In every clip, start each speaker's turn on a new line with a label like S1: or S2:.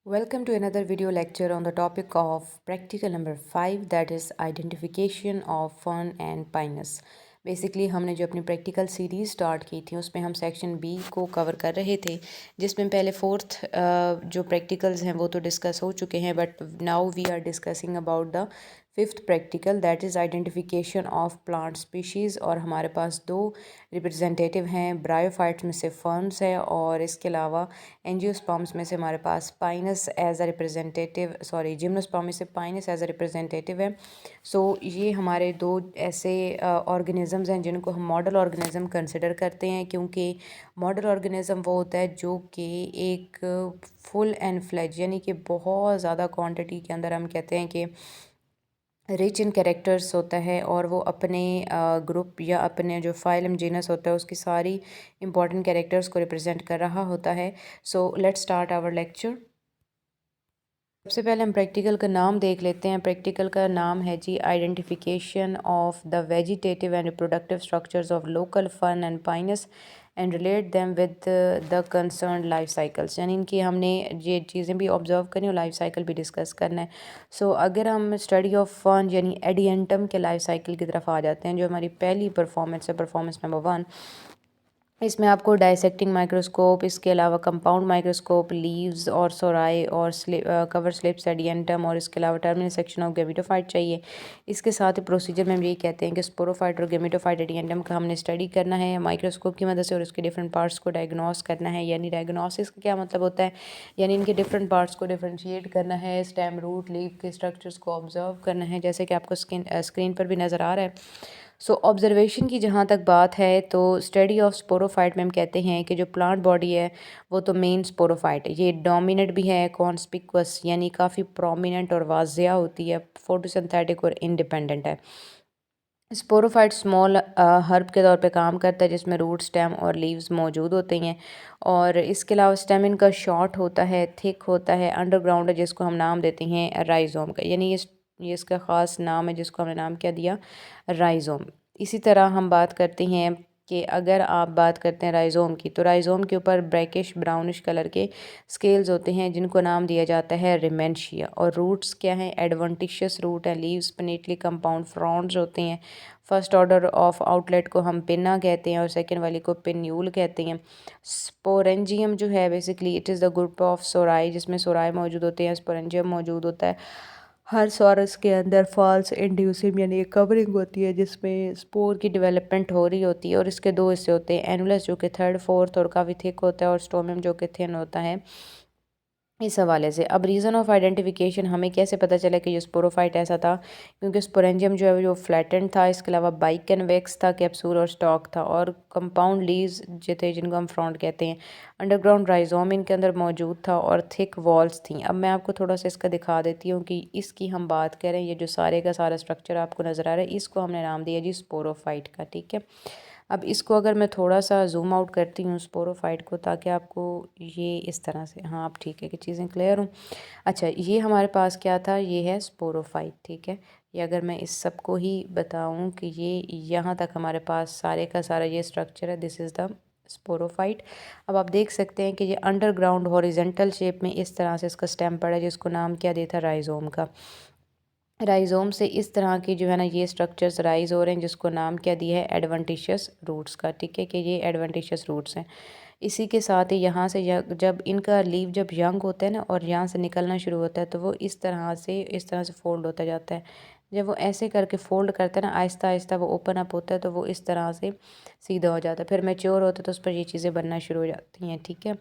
S1: Welcome to another video lecture on the topic of practical number 5, that is identification of fern and pinus. Basically हमने जो अपनी practical series start की थी उसमें हम section B को कवर कर रहे थे, जिसमें पहले फोर्थ जो प्रैक्टिकल्स हैं वो तो डिस्कस हो चुके हैं, but now we are discussing about the fifth practical, that is identification of plant species. और हमारे पास दो रिप्रेजेंटेटिव हैं, ब्रायोफाइट्स में से फर्न्स है और इसके अलावा एंजियोस्पर्म्स में से हमारे पास Pinus as a representative, gymnosperm में से पाइनस एज अ रिप्रेजेंटेटिव है। सो ये हमारे दो ऐसे ऑर्गेनिज़म्स हैं जिनको हम मॉडल ऑर्गेनिज़म कंसिडर करते हैं, क्योंकि मॉडल ऑर्गेनिज़म वो होता है जो कि एक फुल एंड फ्लेज यानी कि बहुत ज़्यादा क्वांटिटी के अंदर हम कहते हैं कि रिच इन कैरेक्टर्स होता है, और वो अपने ग्रुप या अपने जो फाइलम जीनस होता है उसकी सारी इंपॉर्टेंट कैरेक्टर्स को रिप्रेजेंट कर रहा होता है। So let's start our lecture. सबसे पहले हम प्रैक्टिकल का नाम देख लेते हैं। प्रैक्टिकल का नाम है जी identification of the vegetative and reproductive structures of local fern and Pinus and relate them with the concern life cycles. यानी इनकी हमने ये चीज़ें भी ऑब्जर्व करनी और लाइफ साइकिल भी डिस्कस करना है। सो अगर हम स्टडी ऑफ फर्न यानी एडियंटम के लाइफ साइकिल की तरफ आ जाते हैं, जो हमारी पहली परफॉर्मेंस है, परफॉर्मेंस नंबर 1, इसमें आपको डाइसेक्टिंग माइक्रोस्कोप, इसके अलावा कंपाउंड माइक्रोस्कोप, लीव्स और सोराई और कवर स्लिप्स एडियंटम, और इसके अलावा टर्मिनल सेक्शन ऑफ गेमिटोफाइट चाहिए। इसके साथ ही प्रोसीजर में हम यही कहते हैं कि स्पोरोफाइट और गेमिटोफाइट एडियंटम का हमने स्टडी करना है माइक्रोस्कोप की मदद से, और उसके डिफरेंट पार्ट्स को डायग्नोस करना है। यानी डायग्नोसिस का क्या मतलब होता है, यानी इनके डिफरेंट पार्ट्स को डिफ्रेंशिएट करना है, स्टेम, रूट, लीव के स्ट्रक्चर्स को ऑब्जर्व करना है, जैसे कि आपको स्क्रीन पर भी नज़र आ रहा है। सो ऑब्जर्वेशन की जहाँ तक बात है तो स्टडी ऑफ स्पोरोफाइट में हम कहते हैं कि जो प्लांट बॉडी है वो तो मेन स्पोरोफाइट है, ये डोमिनेट भी है, कॉन्स्पिक्वस यानी काफ़ी प्रोमिनेंट और वाजिया होती है, फोटोसिंथेटिक और इंडिपेंडेंट है। स्पोरोफाइट स्मॉल हर्ब के तौर पे काम करता है, जिसमें रूट, स्टेम और लीव्स मौजूद होते हैं, और इसके अलावा स्टेम इनका शॉर्ट होता है, थिक होता है, अंडरग्राउंड है, जिसको हम नाम देते हैं राइजोम का। यानी ये इसका ख़ास नाम है जिसको हमने नाम क्या दिया, राइजोम। इसी तरह हम बात करते हैं कि अगर आप बात करते हैं राइजोम की, तो राइजोम के ऊपर ब्रैकिश ब्राउनिश कलर के स्केल्स होते हैं जिनको नाम दिया जाता है रिमेंशिया। और रूट्स क्या हैं, एडवेंटिशियस रूट है, लीव्स पिनेटली कंपाउंड फ्रॉन्ड्स होते हैं। फर्स्ट ऑर्डर ऑफ आउटलेट को हम पिन्ना कहते हैं और सेकेंड वाली को पिन्यूल कहते हैं। स्पोरेंजियम जो है basically it is the group of sori, जिसमें सोराई मौजूद होते हैं, स्पोरेंजियम मौजूद होता है। हर सॉरस के अंदर फॉल्स इंड्यूसिम यानी एक कवरिंग होती है जिसमें स्पोर की डेवलपमेंट हो रही होती है, और इसके दो हिस्से होते हैं, एनुलस जो कि थर्ड फोर्थ और काफ़ी थिक होता है, और स्टोमियम जो कि थिन होता है। इस हवाले से अब रीज़न ऑफ आइडेंटिफिकेशन हमें कैसे पता चला कि ये स्पोरोफाइट ऐसा था, क्योंकि स्पोरेंजियम जो है वो फ्लैटेंड था, इसके अलावा बाइकन्वेक्स था, कैप्सूल और स्टॉक था, और कंपाउंड लीव्स जो थे जिनको हम फ्रॉन्ट कहते हैं, अंडरग्राउंड राइजोम इनके अंदर मौजूद था, और थिक वॉल्स थी। अब मैं आपको थोड़ा सा इसका दिखा देती हूँ कि इसकी हम बात करें, ये जो सारे का सारा स्ट्रक्चर आपको नज़र आ रहा है, इसको हमने नाम दिया जी स्पोरोफाइट का, ठीक है। अब इसको अगर मैं थोड़ा सा जूम आउट करती हूँ स्पोरोफाइट को, ताकि आपको ये इस तरह से, हाँ आप ठीक है कि चीज़ें क्लियर हों। अच्छा, ये हमारे पास क्या था, ये है स्पोरोफाइट, ठीक है। ये अगर मैं इस सब को ही बताऊँ कि ये यहाँ तक हमारे पास सारे का सारा ये स्ट्रक्चर है, दिस इज़ द स्पोरोफाइट। अब आप देख सकते हैं कि ये अंडरग्राउंड हॉरिजेंटल शेप में इस तरह से इसका स्टेम पड़ा है, जिसको नाम क्या दिया था, राइजोम का। राइजोम से इस तरह की जो है ना ये स्ट्रक्चर्स राइज हो रहे हैं, जिसको नाम क्या दिया है, एडवेंटिशियस रूट्स का, ठीक है, कि ये एडवेंटिशियस रूट्स हैं। इसी के साथ ही यहाँ से जब इनका लीव जब यंग होता है ना और यहाँ से निकलना शुरू होता है, तो वो इस तरह से फोल्ड होता जाता है। जब वो ऐसे करके फोल्ड करता है ना, आहिस्ता आहिस्ता वो ओपन अप होता है, तो वो इस तरह से सीधा हो जाता है। फिर मैच्योर होता है तो उस पर ये चीज़ें बनना शुरू हो जाती हैं, ठीक है।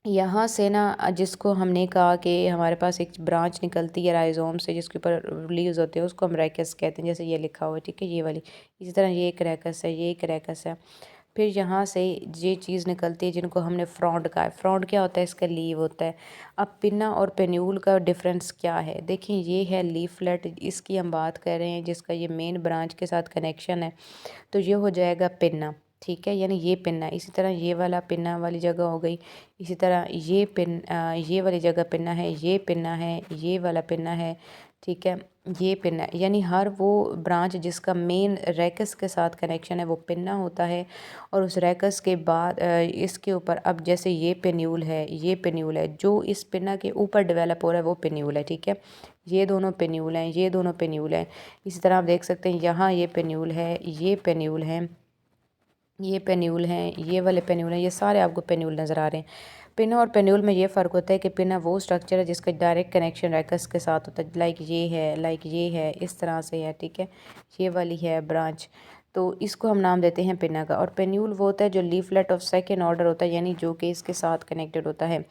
S1: यहाँ से ना जिसको हमने कहा कि हमारे पास एक ब्रांच निकलती है राइजोम से, जिसके ऊपर लीव्स होते हैं, उसको हम रैकस कहते हैं, जैसे ये लिखा हुआ है, ठीक है, ये वाली। इसी तरह ये एक रैकस है, ये एक रैकस है। फिर यहाँ से ये चीज़ निकलती है जिनको हमने फ्रॉन्ट कहा है। फ्रॉन्ट क्या होता है, इसका लीव होता है। अब पिन्ना और पेन्यूल का डिफरेंस क्या है, देखिए ये है लीफलेट, इसकी हम बात कर रहे हैं, जिसका ये मेन ब्रांच के साथ कनेक्शन है, तो ये हो जाएगा पिन्ना, ठीक है, यानी ये पिन्ना। इसी तरह ये वाला पिन्ना वाली जगह हो गई, इसी तरह ये वाली जगह पिन्ना है, ये पिन्ना है, ये वाला पिन्ना है, ठीक है। ये पिन्ना, यानी हर वो ब्रांच जिसका मेन रैकस के साथ कनेक्शन है वो पिन्ना होता है। और उस रैकस के बाद इसके ऊपर अब जैसे ये पेन्यूल है, ये पेन्यूल है, जो इस पिन्ना के ऊपर डेवलप हो रहा है वो पेन्यूल है, ठीक है। ये दोनों पेन्यूल हैं, ये दोनों पेन्यूल हैं। इसी तरह आप देख सकते हैं यहाँ ये पेन्यूल है, ये पेन्यूल है, ये पेन्यूल हैं, ये वाले पेन्यूल हैं, ये सारे आपको पेन्यूल नज़र आ रहे हैं। पिन और पेन्यूल में ये फ़र्क होता है कि पिन वो स्ट्रक्चर है जिसका डायरेक्ट कनेक्शन रैकस के साथ होता है, लाइक ये है, लाइक ये है, इस तरह से है, ठीक है। ये वाली है ब्रांच, तो इसको हम नाम देते हैं पिना का। और पेन्यूल वो होता है जो लीफलेट ऑफ सेकेंड ऑर्डर होता है, यानी जो कि इसके साथ कनेक्टेड होता है।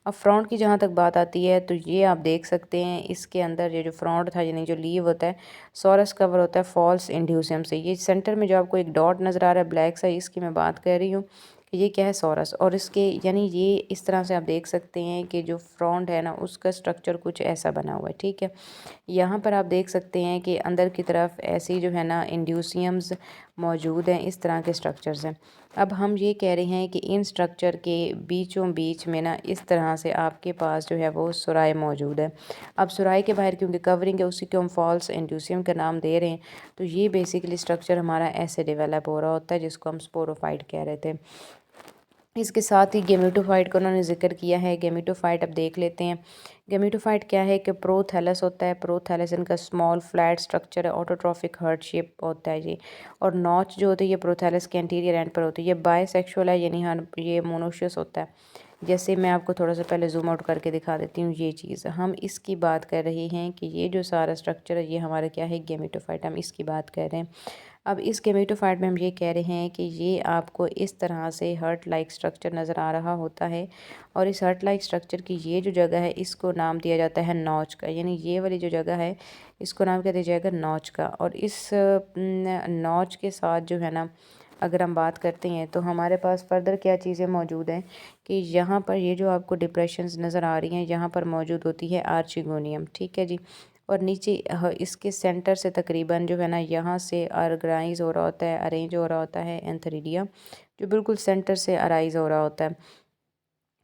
S1: अब फ्रंट की जहाँ तक बात आती है तो ये आप देख सकते हैं इसके अंदर ये जो फ्रंट था, यानी जो लीव होता है, सोरस कवर होता है फॉल्स इंड्यूसियम से। ये सेंटर में जो आपको एक डॉट नज़र आ रहा है ब्लैक सा, इसकी मैं बात कर रही हूँ कि ये क्या है, सोरस। और इसके यानी ये इस तरह से आप देख सकते हैं कि जो फ्रंट है ना उसका स्ट्रक्चर कुछ ऐसा बना हुआ है, ठीक है। यहाँ पर आप देख सकते हैं कि अंदर की तरफ ऐसी जो है ना इंड्यूसियम्स मौजूद हैं, इस तरह के स्ट्रक्चर्स हैं। अब हम ये कह रहे हैं कि इन स्ट्रक्चर के बीचों बीच में ना इस तरह से आपके पास जो है वो सुराई मौजूद है। अब सुराई के बाहर क्योंकि कवरिंग है उसी को हम फॉल्स इंड्यूसियम का नाम दे रहे हैं। तो ये बेसिकली स्ट्रक्चर हमारा ऐसे डेवलप हो रहा होता है जिसको हम स्पोरोफाइट कह रहे थे। इसके साथ ही गेमेटोफाइट का उन्होंने जिक्र किया है। गेमेटोफाइट अब देख लेते हैं। गेमेटोफाइट क्या है कि प्रोथैलस होता है, प्रोथैलस इनका स्मॉल फ्लैट स्ट्रक्चर है, ऑटोट्रॉफिक हार्ट शेप होता है ये। और नॉच जो होती है ये प्रोथैलस के एंटीरियर एंड पर होती है। ये बायसेक्सुअल है, यानी हर ये मोनोशियस होता है। जैसे मैं आपको थोड़ा सा पहले जूम आउट करके दिखा देती हूँ। ये चीज़ हम इसकी बात कर रहे हैं कि ये जो सारा स्ट्रक्चर है ये हमारा क्या है, गेमेटोफाइट, हम इसकी बात कर रहे हैं। अब इस गेमेटोफाइट में हम ये कह रहे हैं कि ये आपको इस तरह से हर्ट लाइक स्ट्रक्चर नज़र आ रहा होता है। और इस हर्ट लाइक स्ट्रक्चर की ये जो जगह है इसको नाम दिया जाता है नॉच का, यानी ये वाली जो जगह है इसको नाम क्या दिया जाएगा, नॉच का। और इस नॉच के साथ जो है ना अगर हम बात करते हैं तो हमारे पास फर्दर क्या चीज़ें मौजूद हैं कि यहाँ पर ये जो आपको डिप्रेशंस नज़र आ रही हैं यहाँ पर मौजूद होती है आर्चिगोनियम, ठीक है जी। और नीचे इसके सेंटर से तकरीबन जो है ना यहाँ से ऑर्गेनाइज हो रहा होता है, अरेंज हो रहा होता है एंथरीडियम, जो बिल्कुल सेंटर से अराइज हो रहा होता है।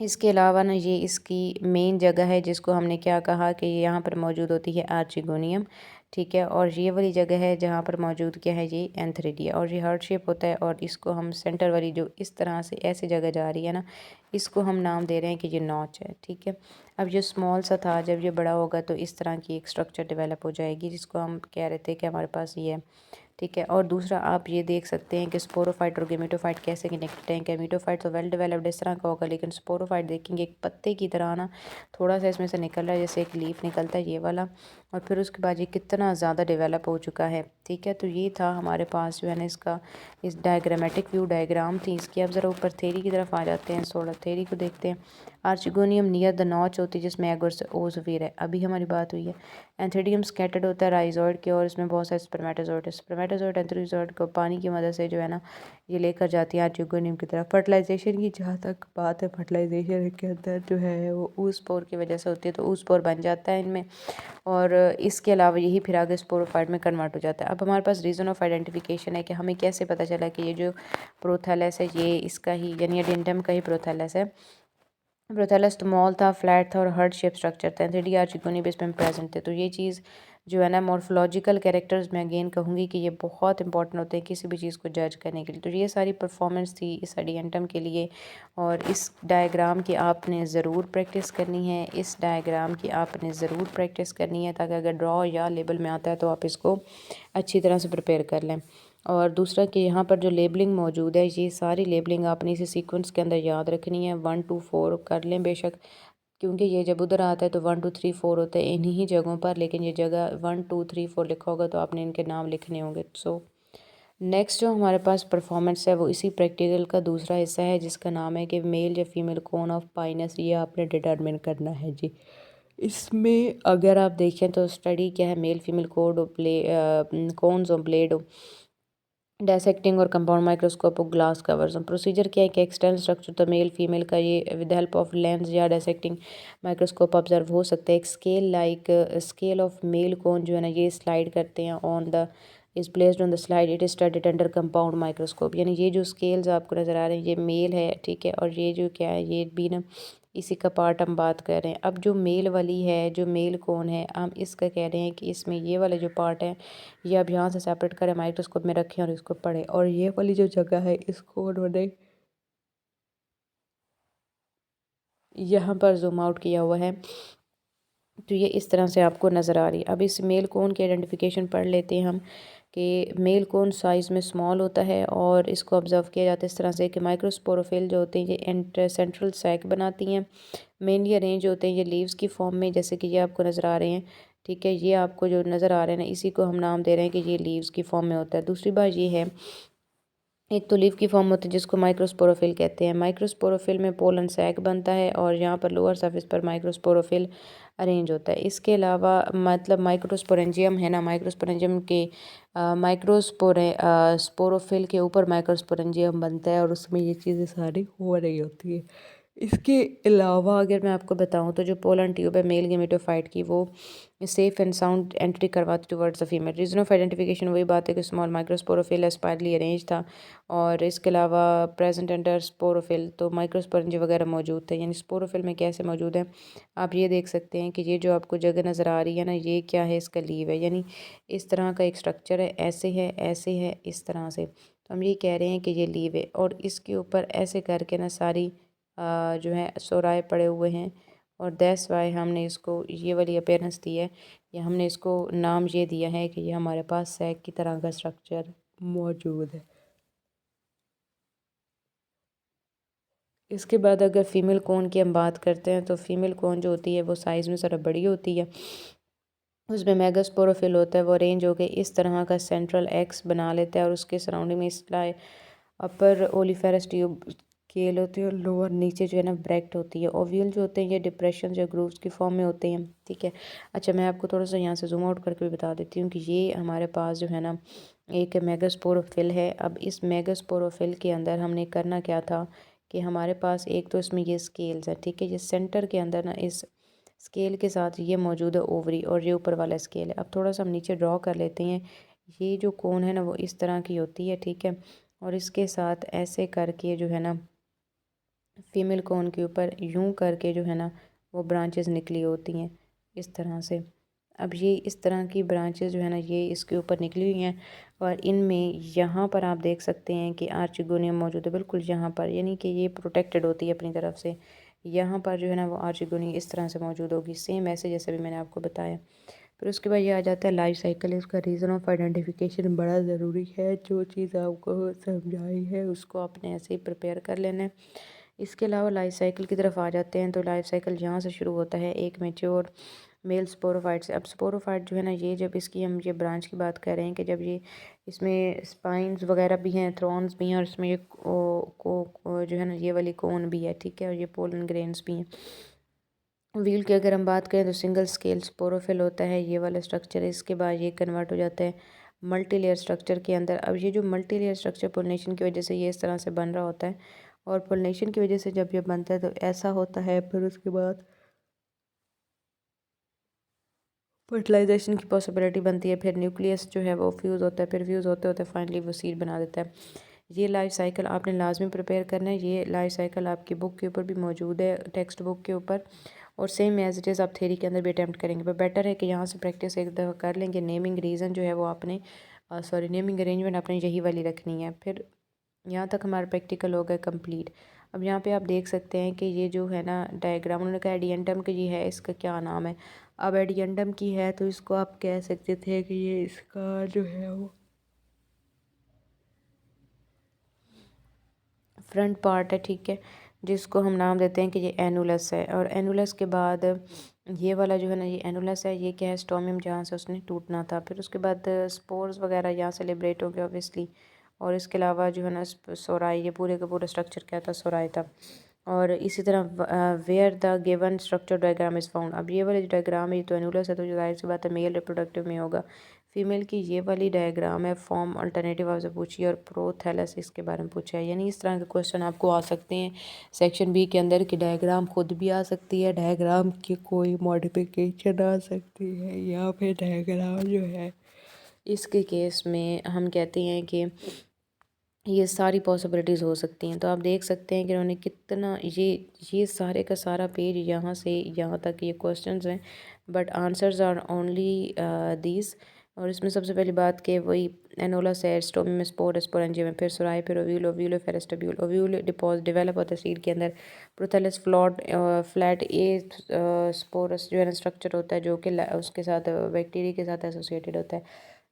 S1: इसके अलावा ना ये इसकी मेन जगह है जिसको हमने क्या कहा कि यहाँ पर मौजूद होती है आर्चिगोनियम, ठीक है। और ये वाली जगह है जहाँ पर मौजूद क्या है, ये एंथरीडिया। और ये हार्ट शेप होता है और इसको हम सेंटर वाली जो इस तरह से ऐसी जगह जा रही है ना इसको हम नाम दे रहे हैं कि ये नॉच है, ठीक है। अब ये स्मॉल सा था, जब ये बड़ा होगा तो इस तरह की एक स्ट्रक्चर डेवलप हो जाएगी जिसको हम कह रहे थे कि हमारे पास ये है, ठीक है। और दूसरा आप ये देख सकते हैं कि स्पोरोफाइट और गेमेटोफाइट कैसे कनेक्टेड हैं। गेमेटोफाइट तो वेल डेवलप्ड इस तरह का होगा, लेकिन स्पोरोफाइट देखेंगे एक पत्ते की तरह ना थोड़ा सा इसमें से निकल रहा है, जैसे एक लीफ निकलता है ये वाला। और फिर उसके बाद ये कितना ज़्यादा डेवलप हो चुका है, ठीक है। तो ये था हमारे पास जो है ना इसका इस डायग्रामेटिक व्यू डायग्राम थी इसकी। अब ज़रा ऊपर थेरी की तरफ आ जाते हैं, सोलर थेरी को देखते हैं। आर्चिगोनियम नियर द नॉच होती है जिसमें एग और ओजोफिर है, अभी हमारी बात हुई है। एंथीडियम स्कैटर्ड होता है राइजोइड के और इसमें बहुत सारे स्पर्मेटोजोइड है। स्पर्मेटोजोइड एंथीडियम को पानी की मदद से जो है ना ये लेकर जाती है आर्चिगोनियम की तरफ। फर्टिलाइजेशन की जहाँ तक बात है, फर्टिलाइजेशन के अंदर जो है वो ऊस्पोर की वजह से होती है, तो ऊस्पोर बन जाता है इनमें। और इसके अलावा यही फिर आगे स्पोरोफाइट में कन्वर्ट हो जाता है। अब हमारे पास रीज़न ऑफ आइडेंटिफिकेशन है कि हमें कैसे पता चला कि ये जो प्रोथैलस है ये इसका ही यानी एडेंटम का ही प्रोथैलस है। प्रोथैलस स्मॉल था, फ्लैट था और हार्ट शेप स्ट्रक्चर था। थ्री डी आर्चिगोनी बेस में प्रेजेंट थे। तो ये चीज़ जो है ना मॉर्फोलॉजिकल कैरेक्टर्स मैं अगेन कहूँगी कि ये बहुत इंपॉर्टेंट होते हैं किसी भी चीज़ को जज करने के लिए। तो ये सारी परफॉर्मेंस थी इस एडिएंटम के लिए। और इस डायग्राम की आपने ज़रूर प्रैक्टिस करनी है, इस डायग्राम की आपने ज़रूर प्रैक्टिस करनी है, ताकि अगर ड्रॉ या लेबल में आता है तो आप इसको अच्छी तरह से प्रिपेयर कर लें। और दूसरा कि यहाँ पर जो लेबलिंग मौजूद है ये सारी लेबलिंग आपने इसी सीक्वेंस के अंदर याद रखनी है। 1 2 4 कर लें बेशक, क्योंकि ये जब उधर आता है तो 1 2 3 4 होते हैं इन्हीं ही जगहों पर, लेकिन ये जगह 1 2 3 4 लिखा होगा तो आपने इनके नाम लिखने होंगे। सो नेक्स्ट जो हमारे पास परफॉर्मेंस है वो इसी प्रैक्टिकल का दूसरा हिस्सा है जिसका नाम है कि मेल या फीमेल कोन ऑफ पाइनस, ये आपने डिटरमिन करना है जी। इसमें अगर आप देखें तो स्टडी क्या है, male female code play cones of blade dissecting और कंपाउंड माइक्रोस्कोप और ग्लास कवर्स। प्रोसीजर क्या है कि एक्सटर्नल स्ट्रक्चर तो मेल फीमेल का ये विद हेल्प ऑफ लेंस या डायसेक्टिंग माइक्रोस्कोप ऑब्जर्व हो सकता है। एक scale like scale of male cone जो है ना ये स्लाइड करते हैं on the is placed on the slide it is studied under compound microscope. यानी ये जो स्केल्स आपको नज़र आ रहे हैं ये मेल है, ठीक है, और ये जो क्या है ये भी ना इसी का पार्ट हम बात कर रहे हैं। अब जो मेल वाली है, जो मेल कौन है, हम इसका कह रहे हैं कि इसमें ये वाला जो पार्ट है ये आप यहाँ से सेपरेट करें, माइक्रोस्कोप में रखें और इसको पढ़ें, और ये वाली जो जगह है इसको उन्होंने यहाँ पर जूम आउट किया हुआ है, तो ये इस तरह से आपको नज़र आ रही है। अब इस मेल कोन की आइडेंटिफिकेशन पढ़ लेते हैं हम कि मेल कोन साइज़ में स्मॉल होता है और इसको ऑब्ज़र्व किया जाता है इस तरह से कि माइक्रोस्पोरोफिल जो होते हैं ये एंटर सेंट्रल सैक बनाती हैं। मेनली अरेंज होते हैं ये लीव्स की फॉर्म में, जैसे कि ये आपको नज़र आ रहे हैं, ठीक है। ये आपको जो नज़र आ रहे हैं ना इसी को हम नाम दे रहे हैं कि ये लीव्स की फॉर्म में होता है। दूसरी बात ये है, एक तो लीफ की फॉर्म होती है जिसको माइक्रोस्पोरोफिल कहते हैं। माइक्रोस्पोरोफिल में पोलन सैक बनता है और यहाँ पर लोअर सरफेस पर माइक्रोस्पोरोफिल अरेंज होता है। इसके अलावा मतलब माइक्रोस्पोरेंजियम है ना, माइक्रोस्पोरेंजियम के स्पोरोफिल के ऊपर माइक्रोस्पोरेंजियम बनता है और उसमें ये चीज़ें सारी हो रही होती है। इसके अलावा अगर मैं आपको बताऊं तो जो पोलन ट्यूब है मेल गेमेटोफाइट की, वो सेफ एंड साउंड एंट्री करवाती towards the female. Reason of identification वही बात है कि स्मॉल माइक्रोस्पोरोफिल स्पाइरली अरेंज था, और इसके अलावा प्रेजेंट अंडर स्पोरोफिल तो माइक्रोस्पोरेंजी वगैरह मौजूद थे। यानी स्पोरोफिल में कैसे मौजूद है आप ये देख सकते हैं कि ये जो आपको जगह नज़र आ रही है ना ये क्या है, इसका लीव है। यानी इस तरह का एक स्ट्रक्चर है, ऐसे है, ऐसे है, इस तरह से, तो हम ये कह रहे हैं कि ये लीव है। और इसके ऊपर ऐसे करके ना सारी जो है सोराए पड़े हुए हैं, और दैट्स वाई हमने इसको ये वाली अपीयरेंस दी है, या हमने इसको नाम ये दिया है कि ये हमारे पास सैक की तरह का स्ट्रक्चर मौजूद है। इसके बाद अगर फ़ीमेल कोन की हम बात करते हैं तो फ़ीमेल कोन जो होती है वो साइज़ में ज़रा बड़ी होती है, उसमें मेगास्पोरोफिल होता है, वो अरेंज होकर इस तरह का सेंट्रल एक्स बना लेता है और उसके सराउंडिंग में इसलिए अपर ओलिफेरस ट्यूब स्केल होती है और लोअर नीचे जो है ना ब्रैक्ट होती है। ओव्यूल जो होते हैं ये डिप्रेशन या ग्रूव्स की फॉर्म में होते हैं, ठीक है। अच्छा, मैं आपको थोड़ा सा यहाँ से जूम आउट करके भी बता देती हूँ कि ये हमारे पास जो है ना एक मेगास्पोरोफिल है। अब इस मेगास्पोरोफिल के अंदर हमने करना क्या था कि हमारे पास एक तो इसमें ये स्केल्स है, ठीक है। ये सेंटर के अंदर ना इस स्केल के साथ ये मौजूद है ओवरी, और ये ऊपर वाला स्केल है। अब थोड़ा सा हम नीचे ड्रॉ कर लेते हैं। ये जो कोन है ना वो इस तरह की होती है, ठीक है, और इसके साथ ऐसे करके जो है ना फीमेल कोन के ऊपर यूं करके जो है ना वो ब्रांचेस निकली होती हैं इस तरह से। अब ये इस तरह की ब्रांचेस जो है ना ये इसके ऊपर निकली हुई हैं, और इनमें यहाँ पर आप देख सकते हैं कि आर्चिगोनियम मौजूद है बिल्कुल यहाँ पर, यानी कि ये प्रोटेक्टेड होती है अपनी तरफ से। यहाँ पर जो है ना वो आर्चिगोनी इस तरह से मौजूद होगी, सेम ऐसे जैसे भी मैंने आपको बताया। फिर उसके बाद ये आ जाता है लाइफ साइकिल। इसका रीज़न ऑफ आइडेंटिफिकेशन बड़ा ज़रूरी है, जो चीज़ आपको समझाई है उसको आपने ऐसे ही प्रिपेयर कर लेना है। इसके अलावा लाइफ साइकिल की तरफ आ जाते हैं तो लाइफ साइकिल यहाँ से शुरू होता है एक मैच्योर मेल स्पोरोफाइट से। अब स्पोरोफाइट जो है ना ये जब इसकी हम ये ब्रांच की बात कर रहे हैं कि जब ये इसमें स्पाइंस वगैरह भी हैं, थ्रॉन्स भी हैं, और इसमें ये जो है ना ये वाली कोन भी है, ठीक है, और ये पोलन ग्रेन्स भी हैं। व्हील की अगर हम बात करें तो सिंगल स्केल स्पोरोफिल होता है ये वाला स्ट्रक्चर है। इसके बाद ये कन्वर्ट हो जाता है मल्टी लेयर स्ट्रक्चर के अंदर। अब ये जो मल्टी लेयर स्ट्रक्चर पोलिनेशन की वजह से ये इस तरह से बन रहा होता है, और पोलिनेशन की वजह से जब ये बनता है तो ऐसा होता है। फिर उसके बाद फर्टिलाइजेशन की पॉसिबिलिटी बनती है, फिर न्यूक्लियस जो है वो फ्यूज़ होता है, फिर फ्यूज़ होते होते फाइनली वो सीड बना देता है। ये लाइफ साइकिल आपने लाजमी प्रिपेयर करना है। ये लाइफ साइकिल आपकी बुक के ऊपर भी मौजूद है, टेक्स्ट बुक के ऊपर, और सेम एज इट इज़ आप थ्योरी के अंदर भी अटैम्प्ट करेंगे, पर बेटर है कि यहाँ से प्रैक्टिस एक दफ़ा कर लेंगे। नेमिंग रीज़न जो है वो आपने नेमिंग अरेंजमेंट आपने यही वाली रखनी है। फिर यहाँ तक हमारा प्रैक्टिकल हो गया कंप्लीट। अब यहाँ पे आप देख सकते हैं कि ये जो है ना डायग्राम उन्होंने कहा एडियंटम की ये है, इसका क्या नाम है। अब एडियंटम की है तो इसको आप कह सकते थे कि ये इसका जो है वो फ्रंट पार्ट है, ठीक है, जिसको हम नाम देते हैं कि ये एनुलस है। और एनुलस के बाद ये वाला जो है ना ये एनुलस है, ये क्या है, स्टोमियम, जहाँ से उसने टूटना था। फिर उसके बाद स्पोर्स वगैरह यहाँ से लिबरेट हो गए ऑब्वियसली, और इसके अलावा जो है ना सोराई, ये पूरे का पूरा स्ट्रक्चर क्या था, सोराई था। और इसी तरह where the given structure diagram is found. अब ये वाली जो डायग्राम है ये तो एनुलस है, तो जो जाहिर सी बात है मेल रिप्रोडक्टिव में होगा। फीमेल की ये वाली डायग्राम है फॉर्म अल्टरनेटिव आपसे पूछी है, और प्रोथैलेसिस के बारे में पूछा है। यानी इस तरह के क्वेश्चन आपको आ सकते हैं सेक्शन बी के अंदर, कि डायग्राम खुद भी आ सकती है, डायग्राम की कोई मॉडिफिकेशन आ सकती है, या फिर डायग्राम जो है इसके केस में हम कहते हैं कि ये सारी पॉसिबिलिटीज़ हो सकती हैं। तो आप देख सकते हैं कि उन्होंने कितना ये सारे का सारा पेज यहाँ से यहाँ तक ये क्वेश्चंस हैं, but answers are only these. और इसमें सबसे पहली बात कि वही एनोला सेड स्टोमी में स्पोर स्पोरेंजियम में फिर सुराई फिर ओव्यूल ओव्यूल फेरेस्टेब्यूल ओव्यूल डिपॉज डेवलप होता है सीड के अंदर। प्रोथेलस फ्लैट ए स्पोरस जो है ना स्ट्रक्चर होता है जो कि उसके साथ बैक्टीरिया के साथ एसोसिएटेड होता है।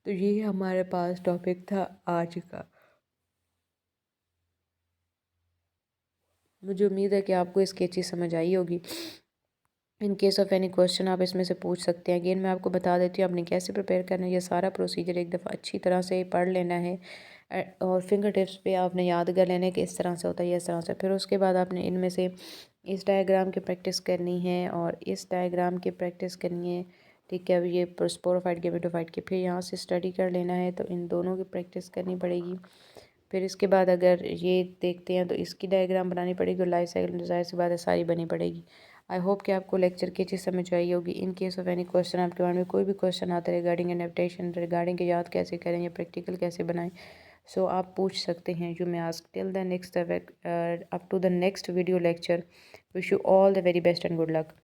S1: तो ये हमारे पास टॉपिक था आज का। मुझे उम्मीद है कि आपको इसकी अच्छी समझ आई होगी। In case of any question आप इसमें से पूछ सकते हैं। अगेन मैं आपको बता देती हूँ आपने कैसे प्रिपेयर करना है। ये सारा प्रोसीजर एक दफ़ा अच्छी तरह से पढ़ लेना है और फिंगर टिप्स पे आपने याद कर लेना है कि इस तरह से होता है इस तरह से। फिर उसके बाद आपने इनमें से इस डायग्राम की प्रैक्टिस करनी है और इस डायग्राम की प्रैक्टिस करनी है। ठीक है, अब ये स्पोरोफाइट गेमेटोफाइट की फिर यहाँ से स्टडी कर लेना है, तो इन दोनों की प्रैक्टिस करनी पड़ेगी। फिर इसके बाद अगर ये देखते हैं तो इसकी डायग्राम बनानी पड़ेगी और लाइफ साइकिल जाहिर सी बात है सारी बनी पड़ेगी। आई होप कि आपको लेक्चर की अच्छी समझ आई होगी। In case of any question आपके बारे में कोई भी क्वेश्चन आता है रिगार्डिंग एडेप्टेशन रिगार्डिंग के याद कैसे करें या प्रैक्टिकल कैसे बनाएं, सो आप पूछ सकते हैं। You may ask till the next up to the next video lecture. Wish you all the very best and good luck.